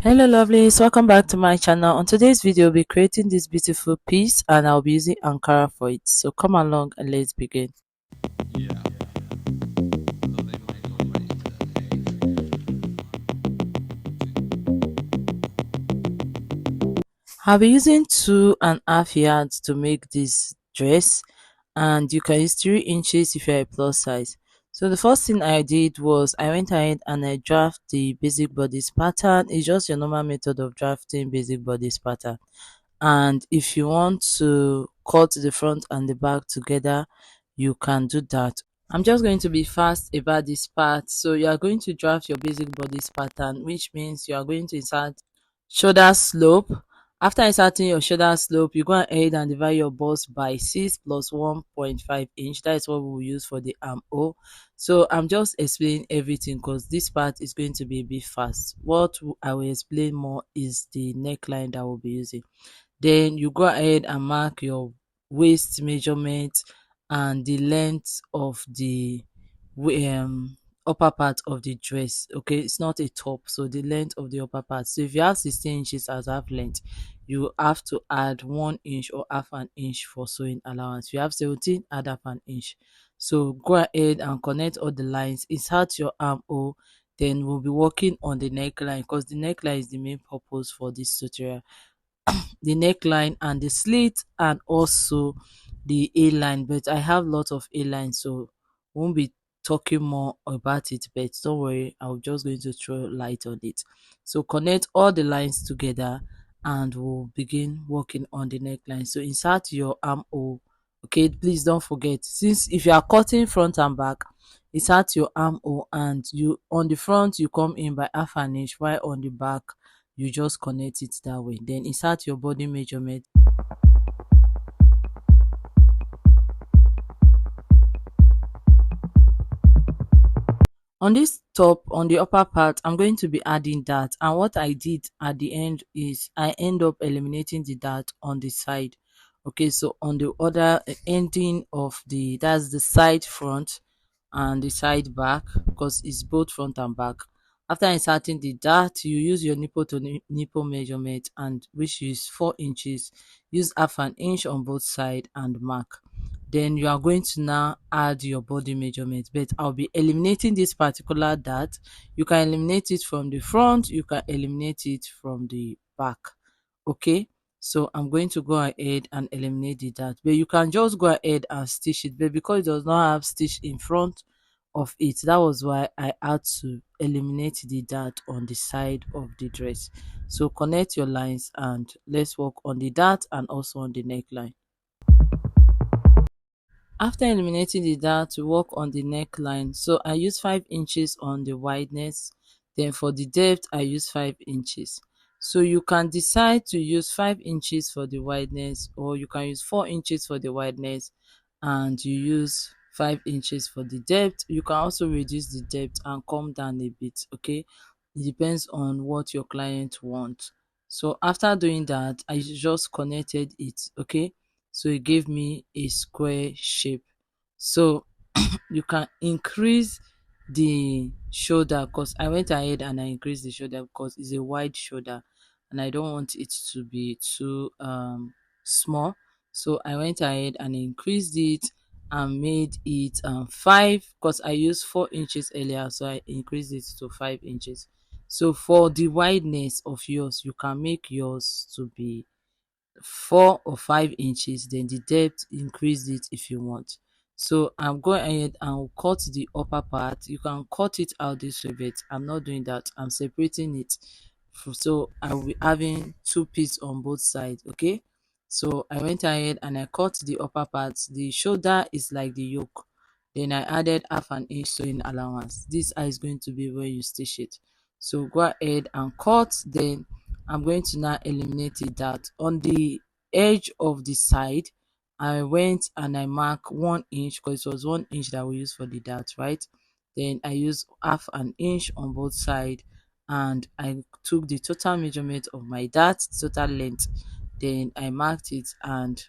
Hello lovelies, welcome back to my channel. On today's video I'll be creating this beautiful piece and I'll be using Ankara for it. So come along and let's begin. I'll be using 2.5 yards to make this dress, and you can use 3 inches if you're a plus size. So the first thing I did was I went ahead and I draft the basic bodice pattern. It's just your normal method of drafting basic bodice pattern. And if you want to cut the front and the back together, you can do that. I'm just going to be fast about this part. So you are going to draft your basic bodice pattern, which means you are going to insert shoulder slope. After inserting your shoulder slope, you go ahead and divide your bust by 6 plus 1.5 inch. That is what we will use for the armhole. So I'm just explaining everything because this part is going to be a bit fast. What I will explain more is the neckline that we'll be using. Then you go ahead and mark your waist measurement and the length of the upper part of the dress. Okay, it's not a top, so the length of the upper part. So if you have 16 inches as half length, you have to add 1 inch or half an inch for sewing allowance. If you have 17, add half an inch. So go ahead and connect all the lines, insert your armhole. Then we'll be working on the neckline because the neckline is the main purpose for this tutorial. The neckline and the slit and also the A line, but I have lots of A lines, so won't be talking more about it, but don't worry, I'm just going to throw light on it. So connect all the lines together and we'll begin working on the neckline. So insert your armhole. Okay, please don't forget, since if you are cutting front and back, insert your armhole, and you on the front you come in by half an inch, while on the back you just connect it that way. Then insert your body measurement. On this top, on the upper part, I'm going to be adding that, and what I did at the end is I end up eliminating the dart on the side. Okay, so on the other ending of the, that's the side front and the side back, because it's both front and back. After inserting the dart, you use your nipple to nipple measurement, and which is 4 inches. Use half an inch on both side and mark. Then you are going to now add your body measurement, but I'll be eliminating this particular dart. You can eliminate it from the front, you can eliminate it from the back. Okay, so I'm going to go ahead and eliminate the dart, but you can just go ahead and stitch it, but because it does not have stitch in front of it, that was why I had to eliminate the dart on the side of the dress. So connect your lines and let's work on the dart and also on the neckline. After eliminating the dart, to work on the neckline, so I use 5 inches on the wideness. Then for the depth I use 5 inches. So you can decide to use 5 inches for the wideness, or you can use 4 inches for the wideness and you use 5 inches for the depth. You can also reduce the depth and come down a bit. Okay, it depends on what your client wants. So after doing that, I just connected it. Okay, so it gave me a square shape. So you can increase the shoulder, because I went ahead and I increased the shoulder because it's a wide shoulder and I don't want it to be too small. So I went ahead and increased it and made it 5, because I used 4 inches earlier, so I increased it to 5 inches. So for the wideness of yours, you can make yours to be 4 or 5 inches, then the depth, increase it if you want. So I'm going ahead and cut the upper part. You can cut it out this way, but I'm not doing that. I'm separating it. So I will be having 2 pieces on both sides. Okay, so I went ahead and I cut the upper part. The shoulder is like the yoke. Then I added half an inch sewing allowance. This is going to be where you stitch it. So go ahead and cut. Then I'm going to now eliminate it that on the edge of the side. I went and I mark 1 inch, because it was 1 inch that we used for the dart, right? Then I used half an inch on both sides and I took the total measurement of my dart, total length. Then I marked it and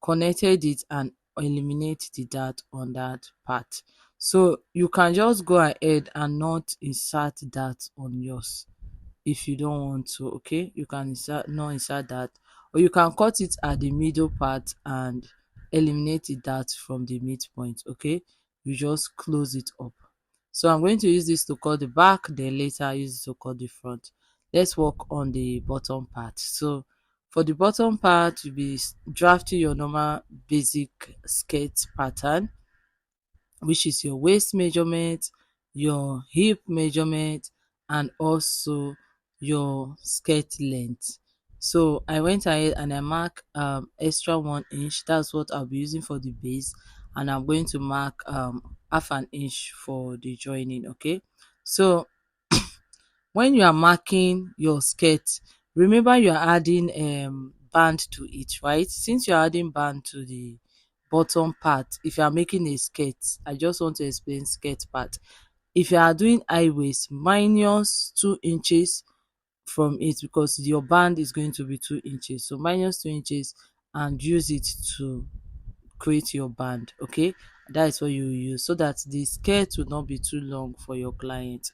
connected it and eliminate the dart on that part. So you can just go ahead and not insert that on yours. if you don't want to. Okay, you can not insert that, or you can cut it at the middle part and eliminate the dart from the midpoint. Okay, you just close it up. So I'm going to use this to cut the back, then later I use it to cut the front. Let's work on the bottom part. So for the bottom part, you'll be drafting your normal basic skirt pattern, which is your waist measurement, your hip measurement, and also your skirt length. So I went ahead and I mark extra 1 inch. That's what I'll be using for the base, and I'm going to mark half an inch for the joining. Okay, so when you are marking your skirt, remember you are adding band to it, right? Since you are adding band to the bottom part, if you are making a skirt, I just want to explain skirt part. If you are doing high waist, minus 2 inches from it, because your band is going to be 2 inches, so minus 2 inches and use it to create your band. Okay, that is what you use, so that the skirt will not be too long for your client.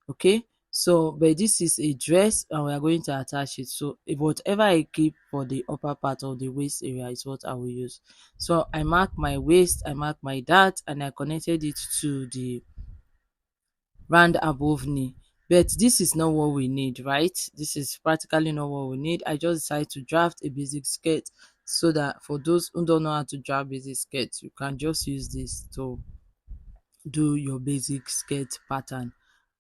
Okay, so but this is a dress and we are going to attach it, so whatever I keep for the upper part of the waist area is what I will use. So I mark my waist, I mark my dart, and I connected it to the round above knee. But this is not what we need, right? This is practically not what we need. I just decided to draft a basic skirt, so that for those who don't know how to draft basic skirts, you can just use this to do your basic skirt pattern.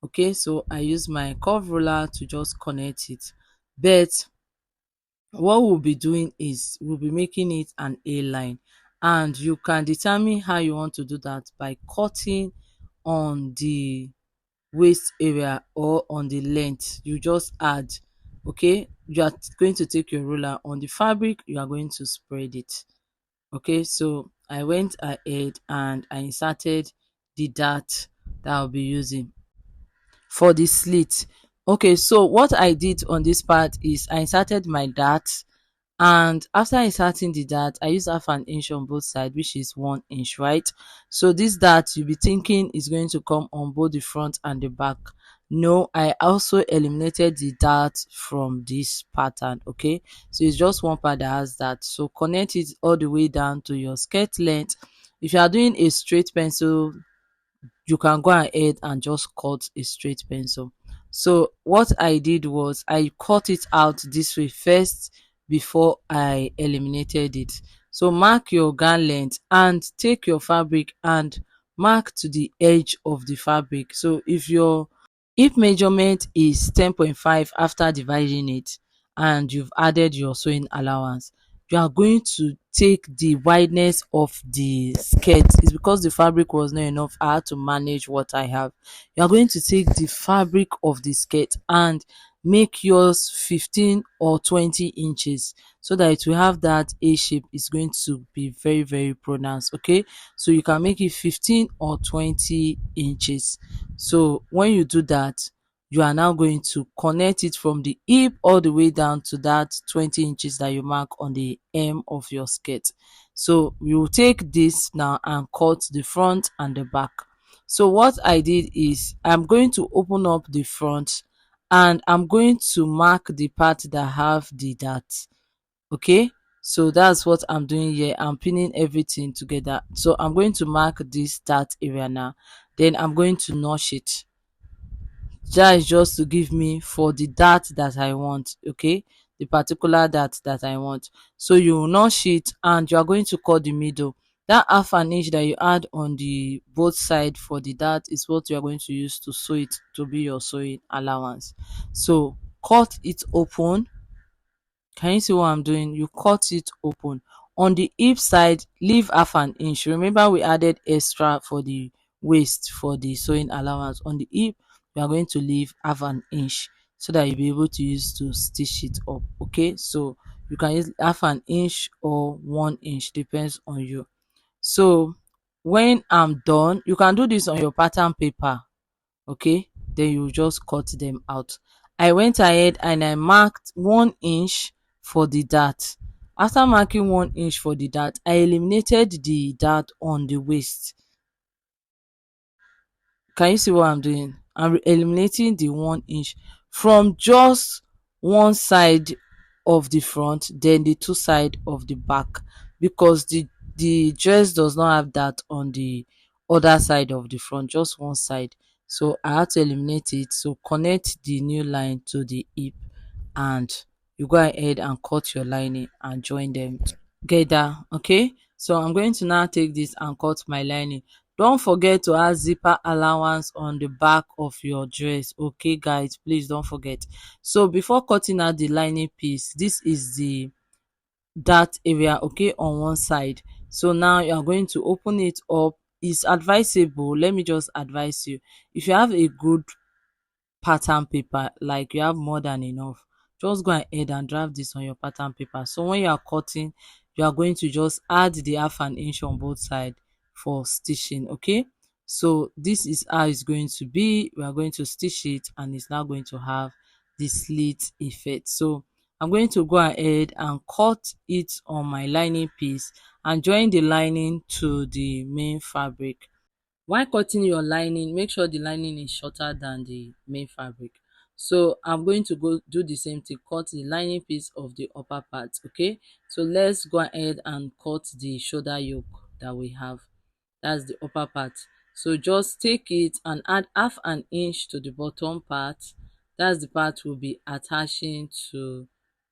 Okay, so I use my curve ruler to just connect it, but what we'll be doing is we'll be making it an A line, and you can determine how you want to do that by cutting on the waist area or on the length. You just add. Okay, you are going to take your ruler on the fabric, you are going to spread it. Okay, so I went ahead and I inserted the dart that I'll be using for the slit. Okay, so what I did on this part is I inserted my dart, and after inserting the dart, I use half an inch on both sides, which is 1 inch, right? So this dart you'll be thinking is going to come on both the front and the back. No, I also eliminated the dart from this pattern. Okay, so it's just one part that has that. So connect it all the way down to your skirt length. If you are doing a straight pencil, you can go ahead and just cut a straight pencil. So what I did was I cut it out this way first before I eliminated it. So mark your gown length and take your fabric and mark to the edge of the fabric. So if your hip measurement is 10.5 after dividing it and you've added your sewing allowance, you are going to take the wideness of the skirt. It's because the fabric was not enough, I had to manage what I have. You are going to take the fabric of the skirt and make yours 15 or 20 inches, so that it will have that A shape. Is going to be very very pronounced. Okay, so you can make it 15 or 20 inches. So when you do that, you are now going to connect it from the hip all the way down to that 20 inches that you mark on the hem of your skirt. So you will take this now and cut the front and the back. So what I did is I'm going to open up the front and I'm going to mark the part that have the dart. Okay, so that's what I'm doing here. I'm pinning everything together. So I'm going to mark this dart area now, then I'm going to notch it. That is just to give me for the dart that I want. Okay, the particular dart that I want. So you will notch it and you are going to cut the middle. That half an inch that you add on the both side for the dart is what you are going to use to sew it to be your sewing allowance. So cut it open. Can you see what I'm doing? You cut it open. On the hip side, leave half an inch. Remember we added extra for the waist for the sewing allowance. On the hip, you are going to leave half an inch so that you'll be able to use to stitch it up. Okay, so you can use half an inch or 1 inch, depends on you. So when I'm done, you can do this on your pattern paper. Okay, then you just cut them out. I went ahead and I marked 1 inch for the dart. After marking 1 inch for the dart, I eliminated the dart on the waist. Can you see what I'm doing? I'm eliminating the 1 inch from just one side of the front, then the two side of the back, because the dress does not have that on the other side of the front, just one side. So I had to eliminate it. So connect the new line to the hip, and you go ahead and cut your lining and join them together. Okay, so I'm going to now take this and cut my lining. Don't forget to add zipper allowance on the back of your dress. Okay guys, please don't forget. So before cutting out the lining piece, this is the that area, okay, on one side. So now you are going to open it up. It's advisable, let me just advise you, if you have a good pattern paper, like you have more than enough, just go ahead and draft this on your pattern paper. So when you are cutting, you are going to just add the half an inch on both sides for stitching. Okay, so this is how it's going to be. We are going to stitch it, and it's now going to have the slit effect. So I'm going to go ahead and cut it on my lining piece and join the lining to the main fabric. While cutting your lining, make sure the lining is shorter than the main fabric. So I'm going to go do the same thing, cut the lining piece of the upper part. Okay, so let's go ahead and cut the shoulder yoke that we have. That's the upper part. So just take it and add half an inch to the bottom part. That's the part we'll be attaching to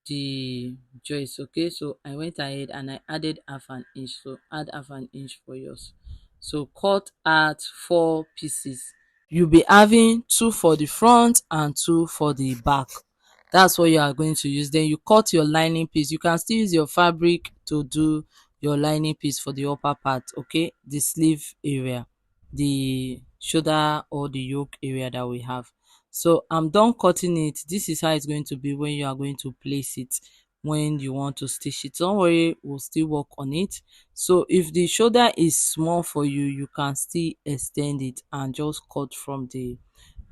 the joist. Okay, so I went ahead and I added half an inch. So add half an inch for yours. So cut out 4 pieces. You'll be having 2 for the front and 2 for the back. That's what you are going to use. Then you cut your lining piece. You can still use your fabric to do your lining piece for the upper part, okay, the sleeve area, the shoulder or the yoke area that we have. So I'm done cutting it. This is how it's going to be when you are going to place it, when you want to stitch it. Don't worry, we'll still work on it. So if the shoulder is small for you, you can still extend it and just cut from the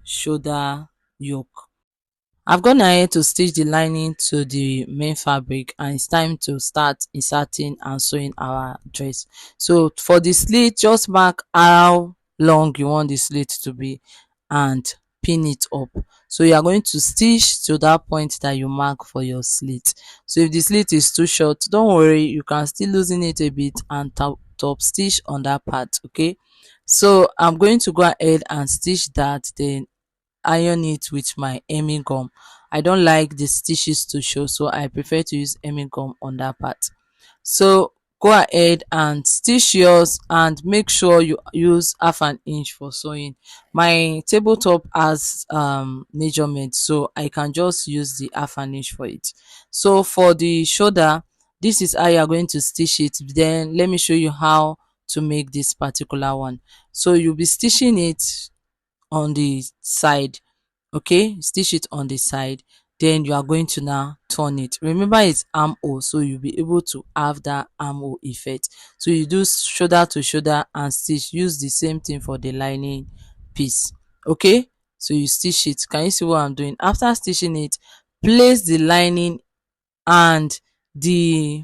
shoulder yoke. I've gone ahead to stitch the lining to the main fabric, and it's time to start inserting and sewing our dress. So for the slit, just mark how long you want the slit to be and pin it up. So you are going to stitch to that point that you mark for your slit. So if the slit is too short, don't worry, you can still loosen it a bit and top stitch on that part. Okay, so I'm going to go ahead and stitch that, then iron it with my hemming gum. I don't like the stitches to show, so I prefer to use hemming gum on that part. So go ahead and stitch yours and make sure you use half an inch for sewing. My tabletop has measurement, so I can just use the half an inch for it. So for the shoulder, this is how you are going to stitch it. Then let me show you how to make this particular one. So you'll be stitching it on the side. Okay, stitch it on the side, then you are going to now turn it. Remember, it's armhole, so you'll be able to have that armhole effect. So you do shoulder to shoulder and stitch. Use the same thing for the lining piece. Okay, so you stitch it. Can you see what I'm doing? After stitching it, place the lining and the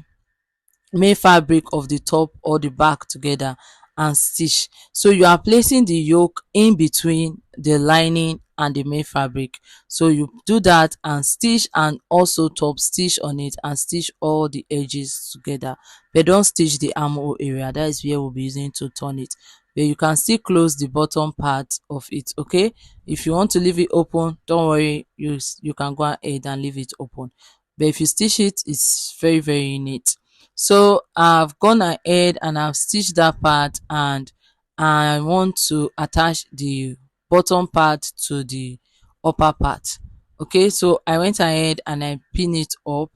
main fabric of the top or the back together and stitch. So you are placing the yoke in between the lining and the main fabric. So you do that and stitch, and also top stitch on it and stitch all the edges together, but don't stitch the armhole area. That is where we'll be using to turn it, but you can still close the bottom part of it. Okay, if you want to leave it open, don't worry, you can go ahead and leave it open, but if you stitch it, it's very neat. So I've gone ahead and I've stitched that part, and I want to attach the bottom part to the upper part. Okay, so I went ahead and I pin it up.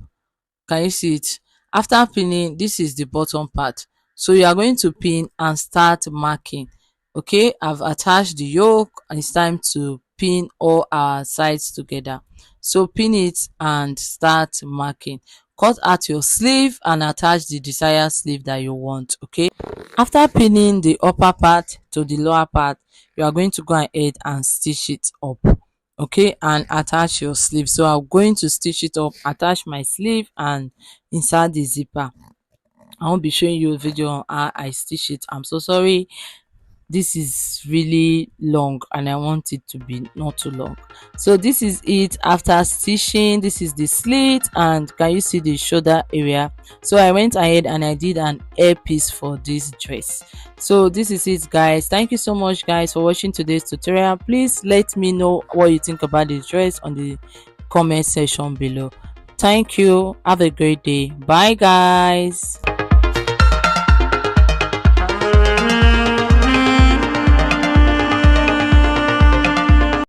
Can you see it? After pinning, this is the bottom part. So you are going to pin and start marking. Okay, I've attached the yoke and it's time to pin all our sides together. So pin it and start marking. Cut out your sleeve and attach the desired sleeve that you want. Okay, after pinning the upper part to the lower part, you are going to go ahead and stitch it up. Okay, and attach your sleeve. So I'm going to stitch it up, attach my sleeve and insert the zipper. I won't be showing you a video on how I stitch it. I'm so sorry. this is really long and I want it to be not too long. So this is it after stitching. This is the slit, and can you see the shoulder area? So I went ahead and I did an ear piece for this dress. So this is it, guys. Thank you so much, guys, for watching today's tutorial. Please let me know what you think about this dress on the comment section below. Thank you. Have a great day. Bye, guys.